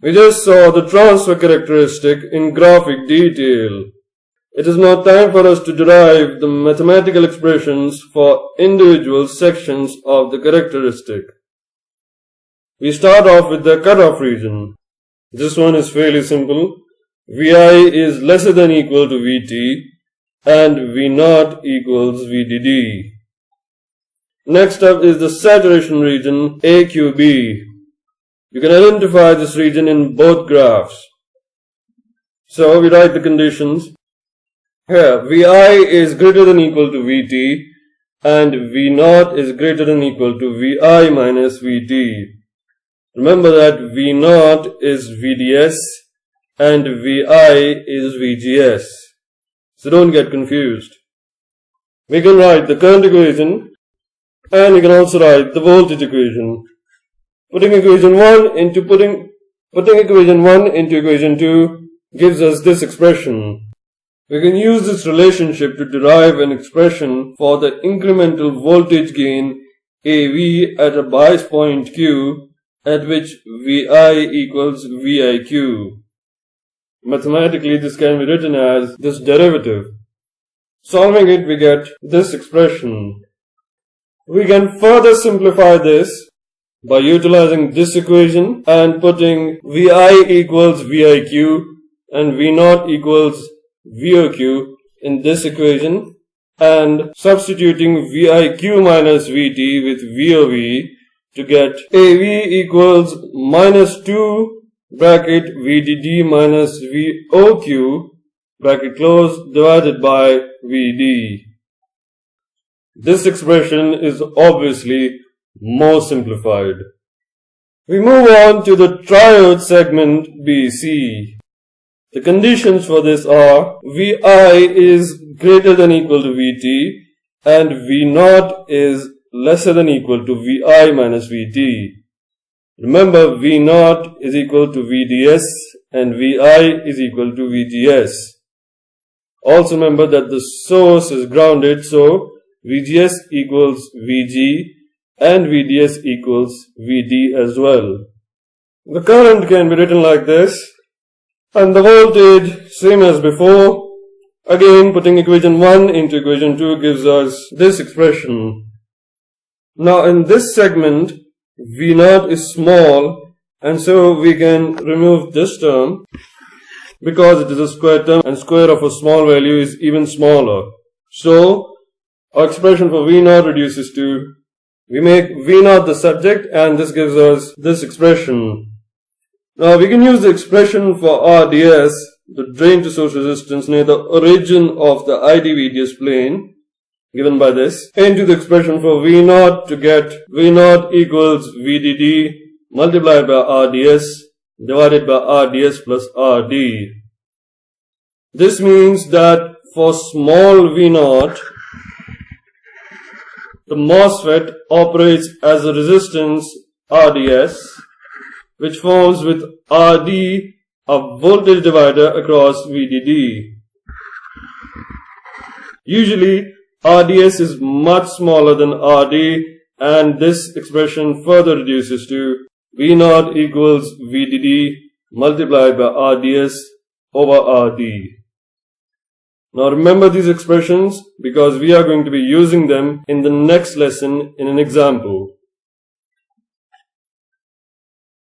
We just saw the transfer characteristic in graphic detail. It is now time for us to derive the mathematical expressions for individual sections of the characteristic. We start off with the cutoff region. This one is fairly simple. Vi is lesser than equal to Vt and V0 equals VDD. Next up is the saturation region AQB. You can identify this region in both graphs. So we write the conditions. Here, Vi is greater than equal to Vt and V0 is greater than equal to Vi minus Vt. Remember that V0 is VDS and Vi is VGS. So don't get confused. We can write the current equation and we can also write the voltage equation. Putting equation 1 into equation 2 gives us this expression. We can use this relationship to derive an expression for the incremental voltage gain AV at a bias point Q at which Vi equals VIQ. Mathematically, this can be written as this derivative. Solving it, we get this expression. We can further simplify this by utilizing this equation and putting Vi equals VIQ and V0 equals VOQ in this equation and substituting VIQ minus VT with VOV to get AV equals minus 2 bracket VDD minus VOQ bracket close divided by VD. This expression is obviously more simplified. We move on to the Triode Segment Bc. The conditions for this are Vi is greater than equal to Vt and V0 is lesser than equal to Vi minus Vt. Remember, V0 is equal to VDS and Vi is equal to VGS. Also remember that the source is grounded, so VGS equals VG and VDS equals VD as well. The current can be written like this and the voltage same as before. Again, putting equation 1 into equation 2 gives us this expression. Now in this segment, V0 is small and so we can remove this term because it is a square term and square of a small value is even smaller. So our expression for V0 reduces to, we make V0 the subject and this gives us this expression. Now we can use the expression for RDS, the drain to source resistance near the origin of the ID-VDS plane, given by this, into the expression for V0 to get V0 equals VDD multiplied by RDS divided by RDS plus RD. This means that for small V0, the MOSFET operates as a resistance RDS, which forms with RD a voltage divider across VDD. Usually, RDS is much smaller than RD and this expression further reduces to V0 equals VDD multiplied by RDS over RD. Now remember these expressions because we are going to be using them in the next lesson in an example.